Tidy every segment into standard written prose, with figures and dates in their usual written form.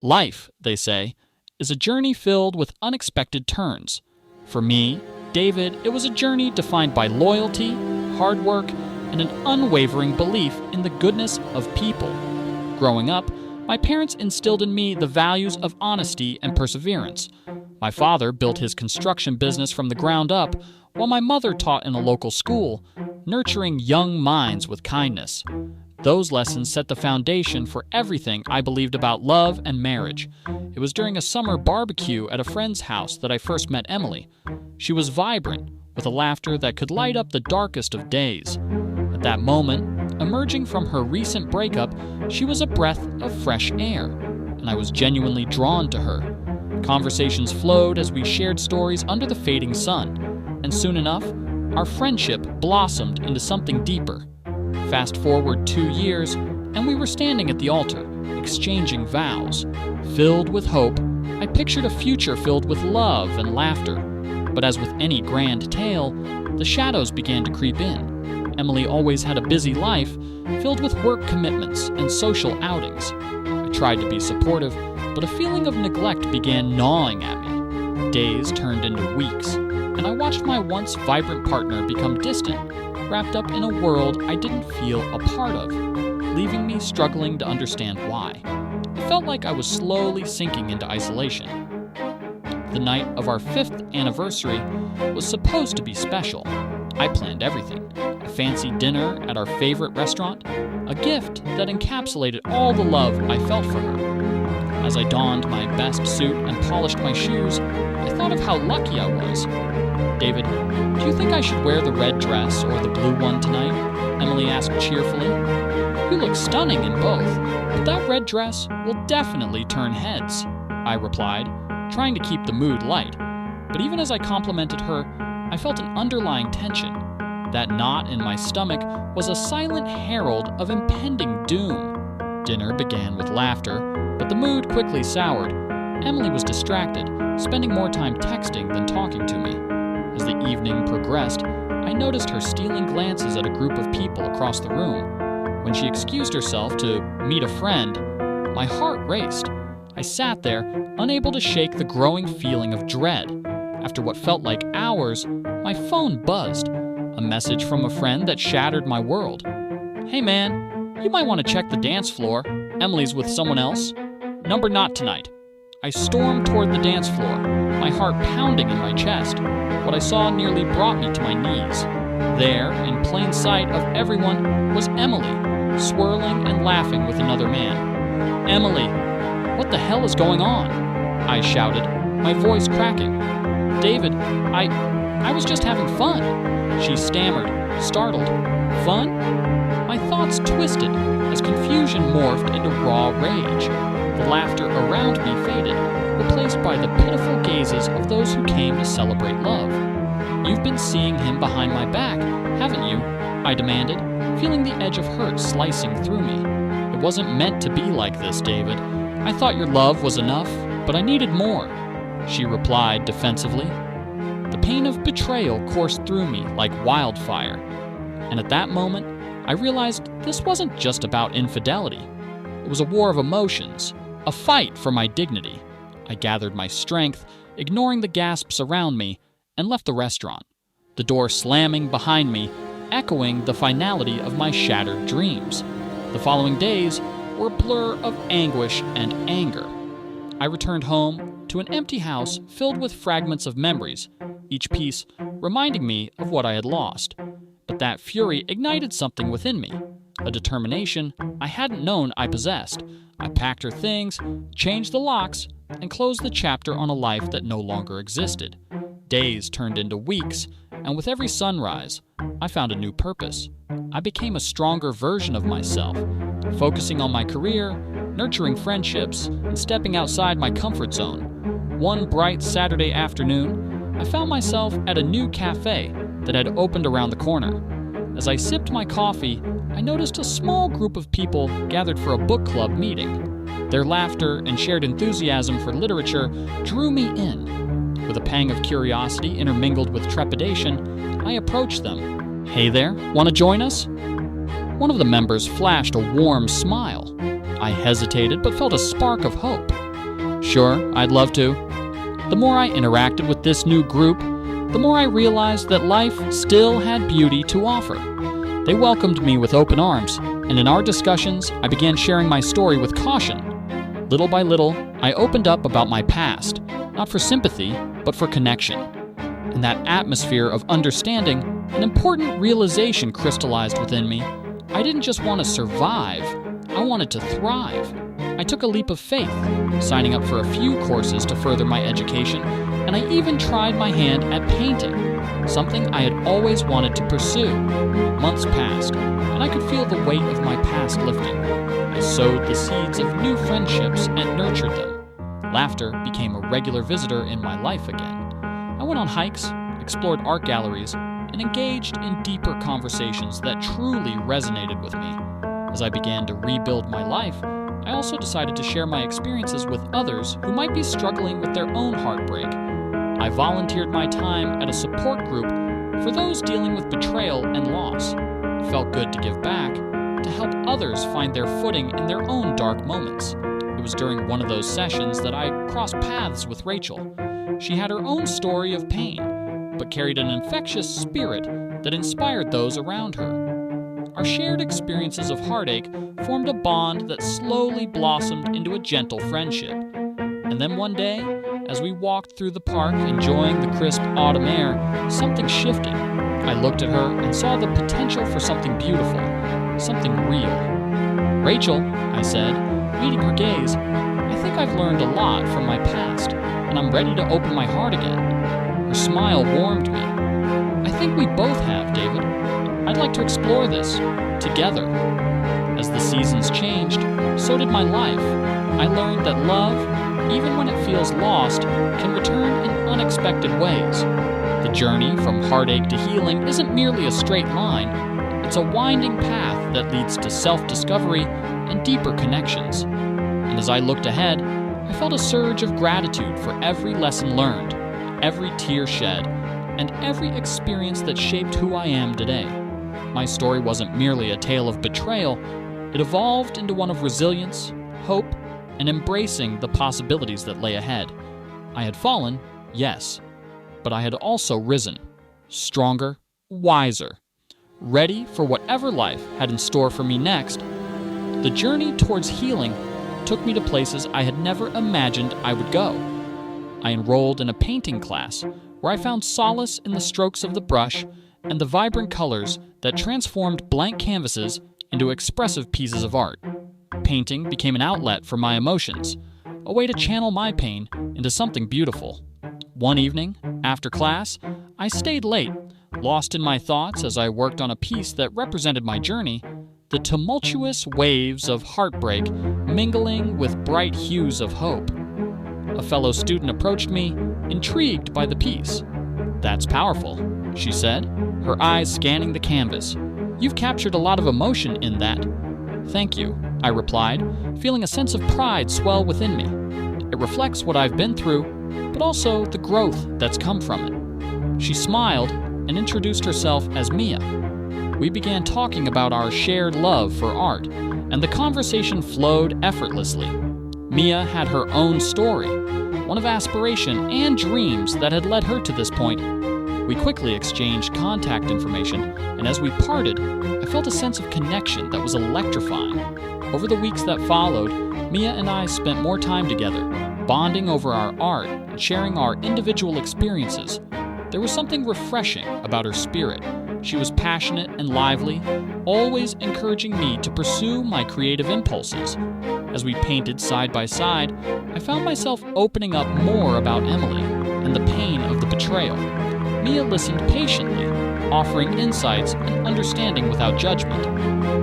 Life, they say, is a journey filled with unexpected turns. For me, David, it was a journey defined by loyalty, hard work, and an unwavering belief in the goodness of people. Growing up, my parents instilled in me the values of honesty and perseverance. My father built his construction business from the ground up, while my mother taught in a local school, nurturing young minds with kindness. Those lessons set the foundation for everything I believed about love and marriage. It was during a summer barbecue at a friend's house that I first met Emily. She was vibrant, with a laughter that could light up the darkest of days. At that moment, emerging from her recent breakup, she was a breath of fresh air, and I was genuinely drawn to her. Conversations flowed as we shared stories under the fading sun, and soon enough, our friendship blossomed into something deeper. Fast forward 2 years, and we were standing at the altar, exchanging vows. Filled with hope, I pictured a future filled with love and laughter. But as with any grand tale, the shadows began to creep in. Emily always had a busy life, filled with work commitments and social outings. I tried to be supportive, but a feeling of neglect began gnawing at me. Days turned into weeks, and I watched my once vibrant partner become distant, wrapped up in a world I didn't feel a part of, leaving me struggling to understand why. It felt like I was slowly sinking into isolation. The night of our 5th anniversary was supposed to be special. I planned everything: a fancy dinner at our favorite restaurant, a gift that encapsulated all the love I felt for her. As I donned my best suit and polished my shoes, I thought of how lucky I was. "David, do you think I should wear the red dress or the blue one tonight?" Emily asked cheerfully. "You look stunning in both, but that red dress will definitely turn heads," I replied, trying to keep the mood light. But even as I complimented her, I felt an underlying tension. That knot in my stomach was a silent herald of impending doom. Dinner began with laughter, but the mood quickly soured. Emily was distracted, spending more time texting than talking to me. As the evening progressed, I noticed her stealing glances at a group of people across the room. When she excused herself to meet a friend, my heart raced. I sat there, unable to shake the growing feeling of dread. After what felt like hours, my phone buzzed. A message from a friend that shattered my world. "Hey man, you might want to check the dance floor. Emily's with someone else. Number not tonight." I stormed toward the dance floor, my heart pounding in my chest. What I saw nearly brought me to my knees. There, in plain sight of everyone, was Emily, swirling and laughing with another man. "Emily, what the hell is going on?" I shouted, my voice cracking. "David, I was just having fun," she stammered, startled. "Fun?" My thoughts twisted as confusion morphed into raw rage. The laughter around me faded, replaced by the pitiful gazes of those who came to celebrate love. "You've been seeing him behind my back, haven't you?" I demanded, feeling the edge of hurt slicing through me. "It wasn't meant to be like this, David. I thought your love was enough, but I needed more," she replied defensively. The pain of betrayal coursed through me like wildfire, and at that moment, I realized this wasn't just about infidelity. It was a war of emotions, a fight for my dignity. I gathered my strength, ignoring the gasps around me, and left the restaurant, the door slamming behind me, echoing the finality of my shattered dreams. The following days were a blur of anguish and anger. I returned home to an empty house filled with fragments of memories, each piece reminding me of what I had lost. But that fury ignited something within me, a determination I hadn't known I possessed. I packed her things, changed the locks, and closed the chapter on a life that no longer existed. Days turned into weeks, and with every sunrise, I found a new purpose. I became a stronger version of myself, focusing on my career, nurturing friendships, and stepping outside my comfort zone. One bright Saturday afternoon, I found myself at a new cafe that had opened around the corner. As I sipped my coffee, I noticed a small group of people gathered for a book club meeting. Their laughter and shared enthusiasm for literature drew me in. With a pang of curiosity intermingled with trepidation, I approached them. "Hey there, want to join us?" One of the members flashed a warm smile. I hesitated but felt a spark of hope. Sure, I'd love to. The more I interacted with this new group, the more I realized that life still had beauty to offer. They welcomed me with open arms, and in our discussions, I began sharing my story with caution. Little by little, I opened up about my past, not for sympathy, but for connection. In that atmosphere of understanding, an important realization crystallized within me. I didn't just want to survive, I wanted to thrive. I took a leap of faith, signing up for a few courses to further my education, and I even tried my hand at painting, something I had always wanted to pursue. Months passed, and I could feel the weight of my past lifting. I sowed the seeds of new friendships and nurtured them. Laughter became a regular visitor in my life again. I went on hikes, explored art galleries, and engaged in deeper conversations that truly resonated with me. As I began to rebuild my life, I also decided to share my experiences with others who might be struggling with their own heartbreak. I volunteered my time at a support group for those dealing with betrayal and loss. It felt good to give back, to help others find their footing in their own dark moments. It was during one of those sessions that I crossed paths with Rachel. She had her own story of pain, but carried an infectious spirit that inspired those around her. Our shared experiences of heartache formed a bond that slowly blossomed into a gentle friendship. And then one day, as we walked through the park enjoying the crisp autumn air, something shifted. I looked at her and saw the potential for something beautiful, something real. "Rachel," I said, meeting her gaze, "I think I've learned a lot from my past, and I'm ready to open my heart again." Her smile warmed me. "I think we both have, David. I'd like to explore this, together." As the seasons changed, so did my life. I learned that love, even when it feels lost, can return in unexpected ways. The journey from heartache to healing isn't merely a straight line. It's a winding path that leads to self-discovery and deeper connections. And as I looked ahead, I felt a surge of gratitude for every lesson learned, every tear shed, and every experience that shaped who I am today. My story wasn't merely a tale of betrayal. It evolved into one of resilience, hope, and embracing the possibilities that lay ahead. I had fallen, yes, but I had also risen, stronger, wiser, ready for whatever life had in store for me next. The journey towards healing took me to places I had never imagined I would go. I enrolled in a painting class where I found solace in the strokes of the brush and the vibrant colors that transformed blank canvases into expressive pieces of art. Painting became an outlet for my emotions, a way to channel my pain into something beautiful. One evening, after class, I stayed late, lost in my thoughts as I worked on a piece that represented my journey, the tumultuous waves of heartbreak mingling with bright hues of hope. A fellow student approached me, intrigued by the piece. "That's powerful," she said, her eyes scanning the canvas. "You've captured a lot of emotion in that." "Thank you," I replied, feeling a sense of pride swell within me. It reflects what I've been through, but also the growth that's come from it. She smiled and introduced herself as Mia. We began talking about our shared love for art, and the conversation flowed effortlessly. Mia had her own story, one of aspiration and dreams that had led her to this point. We quickly exchanged contact information, and as we parted, I felt a sense of connection that was electrifying. Over the weeks that followed, Mia and I spent more time together, bonding over our art and sharing our individual experiences. There was something refreshing about her spirit. She was passionate and lively, always encouraging me to pursue my creative impulses. As we painted side by side, I found myself opening up more about Emily and the pain of the betrayal. Mia listened patiently, offering insights and understanding without judgment.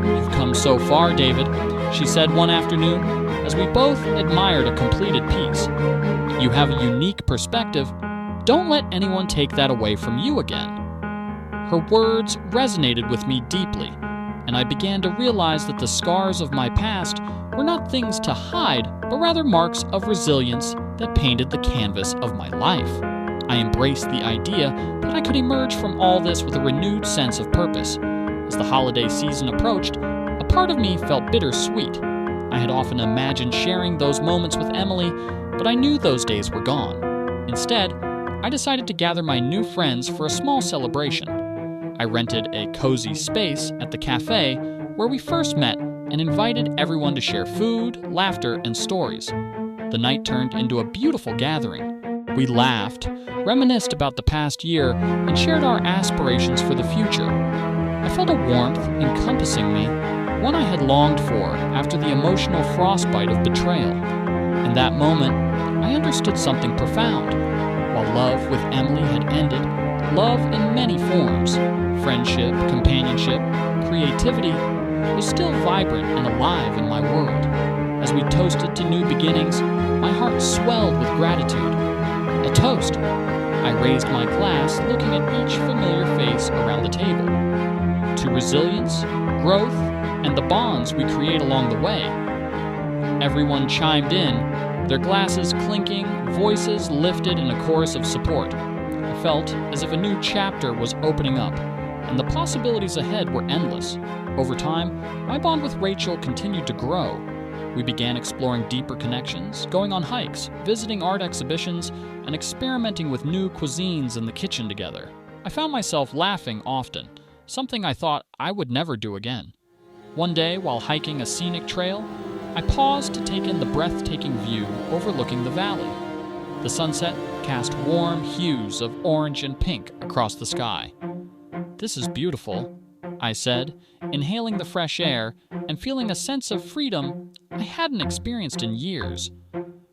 "You've come so far, David," she said one afternoon, as we both admired a completed piece. "You have a unique perspective. Don't let anyone take that away from you again." Her words resonated with me deeply, and I began to realize that the scars of my past were not things to hide, but rather marks of resilience that painted the canvas of my life. I embraced the idea that I could emerge from all this with a renewed sense of purpose. As the holiday season approached, a part of me felt bittersweet. I I had often imagined sharing those moments with Emily, but I knew those days were gone. Instead, I decided to gather my new friends for a small celebration. I rented a cozy space at the cafe where we first met and invited everyone to share food, laughter, and stories. The night turned into a beautiful gathering. We laughed, reminisced about the past year, and shared our aspirations for the future. I felt a warmth encompassing me, one I had longed for after the emotional frostbite of betrayal. In that moment, I understood something profound. While love with Emily had ended, love in many forms, friendship, companionship, creativity, was still vibrant and alive in my world. As we toasted to new beginnings, my heart swelled with gratitude. A toast. I raised my glass, looking at each familiar face around the table. To resilience, growth, and the bonds we create along the way. Everyone chimed in, their glasses clinking, voices lifted in a chorus of support. I felt as if a new chapter was opening up, and the possibilities ahead were endless. Over time, my bond with Rachel continued to grow. We began exploring deeper connections, going on hikes, visiting art exhibitions, and experimenting with new cuisines in the kitchen together. I found myself laughing often, something I thought I would never do again. One day, while hiking a scenic trail, I paused to take in the breathtaking view overlooking the valley. The sunset cast warm hues of orange and pink across the sky. "This is beautiful," I said, inhaling the fresh air and feeling a sense of freedom I hadn't experienced in years.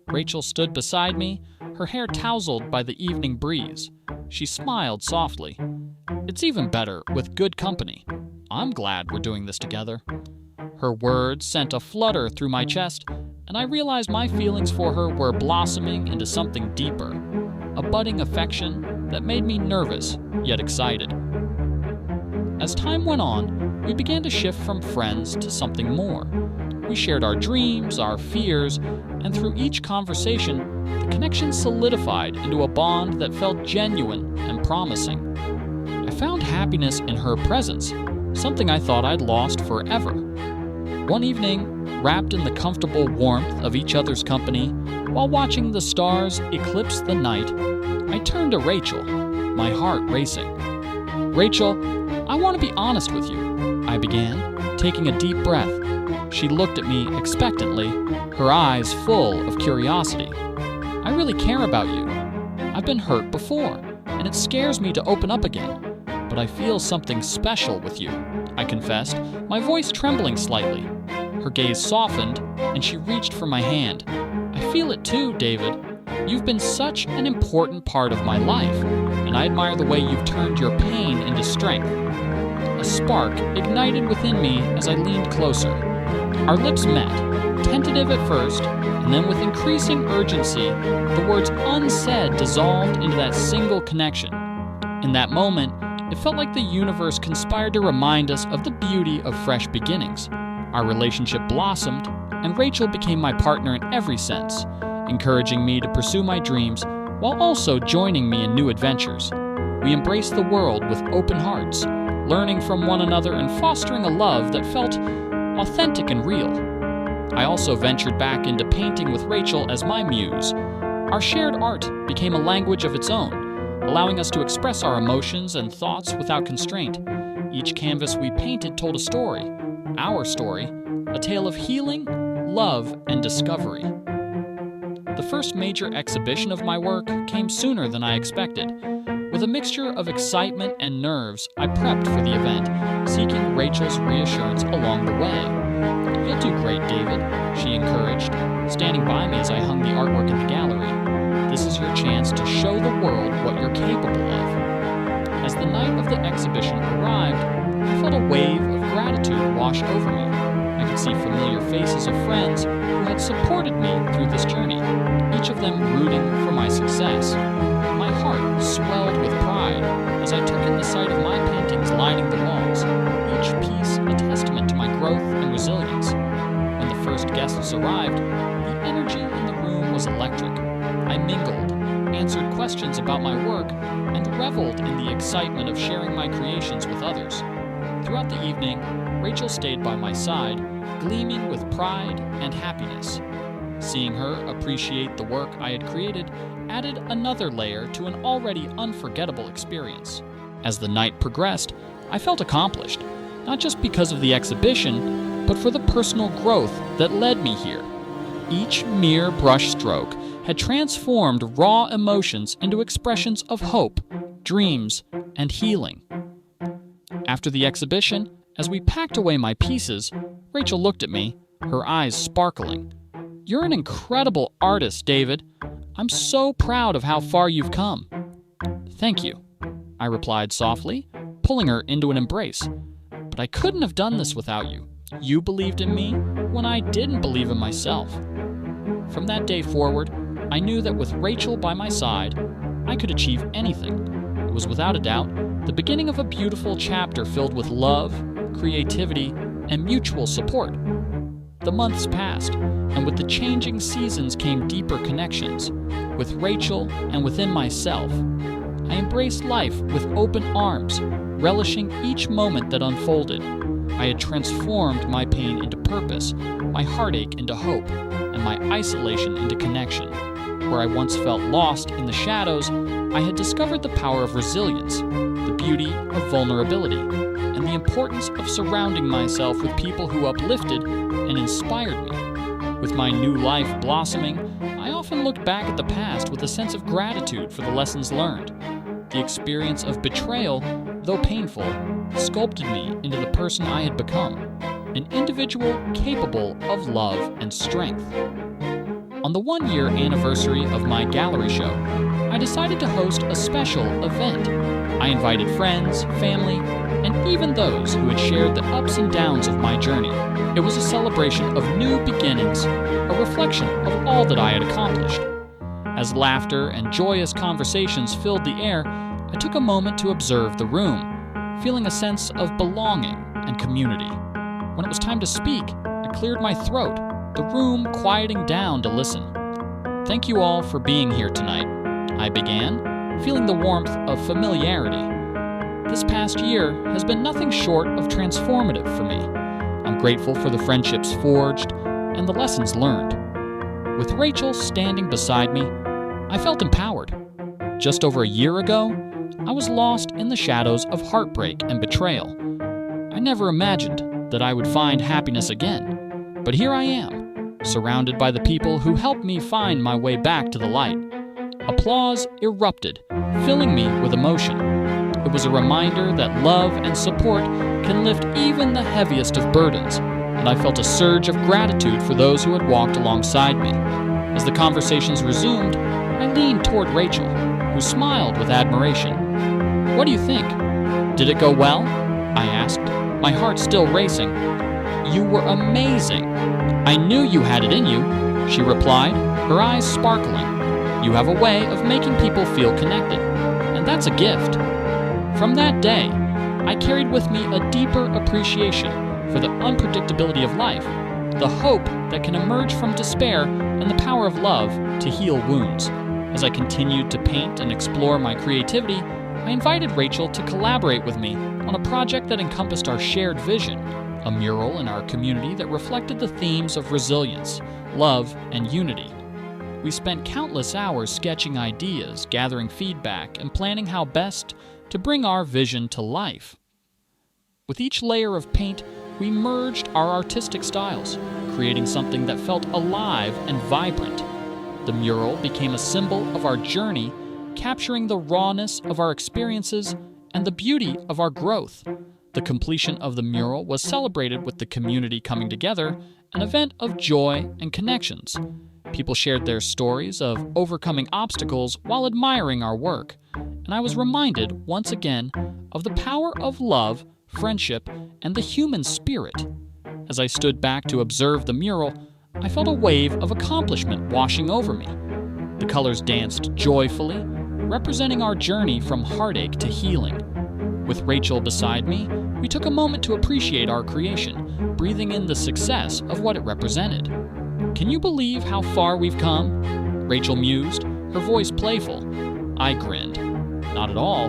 Rachel stood beside me, her hair tousled by the evening breeze. She smiled softly. "It's even better with good company. I'm glad we're doing this together." Her words sent a flutter through my chest, and I realized my feelings for her were blossoming into something deeper, a budding affection that made me nervous, yet excited. As time went on, we began to shift from friends to something more. We shared our dreams, our fears, and through each conversation, the connection solidified into a bond that felt genuine and promising. I found happiness in her presence, something I thought I'd lost forever. One evening, wrapped in the comfortable warmth of each other's company, while watching the stars eclipse the night, I turned to Rachel, my heart racing. "Rachel, I want to be honest with you," I began, taking a deep breath. She looked at me expectantly, her eyes full of curiosity. "I really care about you. I've been hurt before, and it scares me to open up again. But I feel something special with you," I confessed, my voice trembling slightly. Her gaze softened, and she reached for my hand. "I feel it too, David. You've been such an important part of my life, and I admire the way you've turned your pain into strength." A spark ignited within me as I leaned closer. Our lips met, tentative at first, and then with increasing urgency, the words unsaid dissolved into that single connection. In that moment, it felt like the universe conspired to remind us of the beauty of fresh beginnings. Our relationship blossomed, and Rachel became my partner in every sense, encouraging me to pursue my dreams while also joining me in new adventures. We embraced the world with open hearts, learning from one another and fostering a love that felt authentic and real. I also ventured back into painting with Rachel as my muse. Our shared art became a language of its own, allowing us to express our emotions and thoughts without constraint. Each canvas we painted told a story, our story, a tale of healing, love, and discovery. The first major exhibition of my work came sooner than I expected. With a mixture of excitement and nerves, I prepped for the event, seeking Rachel's reassurance along the way. "You'll do great, David," she encouraged, standing by me as I hung the artwork in the gallery. "This is your chance to show the world what you're capable of." As the night of the exhibition arrived, I felt a wave of gratitude wash over me. I could see familiar faces of friends who had supported me through this journey, each of them rooting for my success. My heart swelled with pride as I took in the sight of my paintings lining the walls, each piece a testament to my growth and resilience. When the first guests arrived, the energy in the room was electric. I mingled, answered questions about my work, and reveled in the excitement of sharing my creations with others. Throughout the evening, Rachel stayed by my side, gleaming with pride and happiness. Seeing her appreciate the work I had created added another layer to an already unforgettable experience. As the night progressed, I felt accomplished, not just because of the exhibition, but for the personal growth that led me here. Each mere brushstroke had transformed raw emotions into expressions of hope, dreams, and healing. After the exhibition, as we packed away my pieces, Rachel looked at me, her eyes sparkling. "You're an incredible artist, David. I'm so proud of how far you've come." "Thank you," I replied softly, pulling her into an embrace. "But I couldn't have done this without you. You believed in me when I didn't believe in myself." From that day forward, I knew that with Rachel by my side, I could achieve anything. It was without a doubt the beginning of a beautiful chapter filled with love, creativity, and mutual support. The months passed, and with the changing seasons came deeper connections. With Rachel and within myself, I embraced life with open arms, relishing each moment that unfolded. I had transformed my pain into purpose, my heartache into hope, and my isolation into connection. Where I once felt lost in the shadows, I had discovered the power of resilience, the beauty of vulnerability, and the importance of surrounding myself with people who uplifted and inspired me. With my new life blossoming, I often looked back at the past with a sense of gratitude for the lessons learned. The experience of betrayal, though painful, sculpted me into the person I had become, an individual capable of love and strength. On the 1-year anniversary of my gallery show, I decided to host a special event. I invited friends, family, and even those who had shared the ups and downs of my journey. It was a celebration of new beginnings, a reflection of all that I had accomplished. As laughter and joyous conversations filled the air, I took a moment to observe the room, feeling a sense of belonging and community. When it was time to speak, I cleared my throat, the room quieting down to listen. "Thank you all for being here tonight," I began, feeling the warmth of familiarity. This past year has been nothing short of transformative for me. I'm grateful for the friendships forged and the lessons learned. With Rachel standing beside me, I felt empowered. Just over a year ago, I was lost in the shadows of heartbreak and betrayal. I never imagined that I would find happiness again, but here I am, surrounded by the people who helped me find my way back to the light. Applause erupted, filling me with emotion. It was a reminder that love and support can lift even the heaviest of burdens, and I felt a surge of gratitude for those who had walked alongside me. As the conversations resumed, I leaned toward Rachel, who smiled with admiration. "What do you think? Did it go well?" I asked, my heart still racing. "You were amazing. I knew you had it in you," she replied, her eyes sparkling. "You have a way of making people feel connected, and that's a gift." From that day, I carried with me a deeper appreciation for the unpredictability of life, the hope that can emerge from despair, and the power of love to heal wounds. As I continued to paint and explore my creativity, I invited Rachel to collaborate with me on a project that encompassed our shared vision, a mural in our community that reflected the themes of resilience, love, and unity. We spent countless hours sketching ideas, gathering feedback, and planning how best to bring our vision to life. With each layer of paint, we merged our artistic styles, creating something that felt alive and vibrant. The mural became a symbol of our journey, capturing the rawness of our experiences and the beauty of our growth. The completion of the mural was celebrated with the community coming together, an event of joy and connections. People shared their stories of overcoming obstacles while admiring our work, and I was reminded once again of the power of love, friendship, and the human spirit. As I stood back to observe the mural, I felt a wave of accomplishment washing over me. The colors danced joyfully, representing our journey from heartache to healing. With Rachel beside me, we took a moment to appreciate our creation, breathing in the success of what it represented. "Can you believe how far we've come?" Rachel mused, her voice playful. I grinned. "Not at all,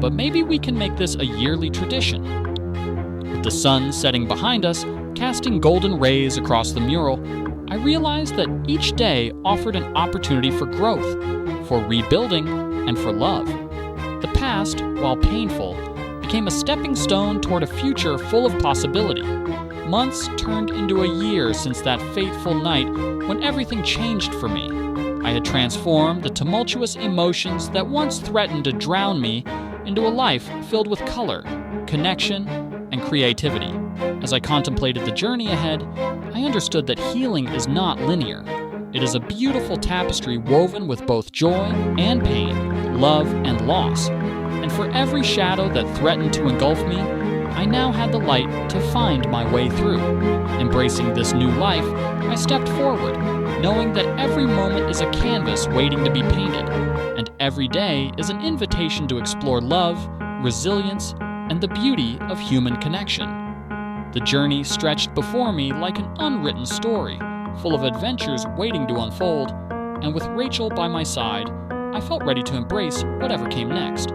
but maybe we can make this a yearly tradition." With the sun setting behind us, Casting golden rays across the mural, I realized that each day offered an opportunity for growth, for rebuilding, and for love. The past, while painful, became a stepping stone toward a future full of possibility. Months turned into a year since that fateful night when everything changed for me. I had transformed the tumultuous emotions that once threatened to drown me into a life filled with color, connection, and creativity. As I contemplated the journey ahead, I understood that healing is not linear. It is a beautiful tapestry woven with both joy and pain, love and loss. And for every shadow that threatened to engulf me, I now had the light to find my way through. Embracing this new life, I stepped forward, knowing that every moment is a canvas waiting to be painted, and every day is an invitation to explore love, resilience, and the beauty of human connection. The journey stretched before me like an unwritten story, full of adventures waiting to unfold, and with Rachel by my side, I felt ready to embrace whatever came next.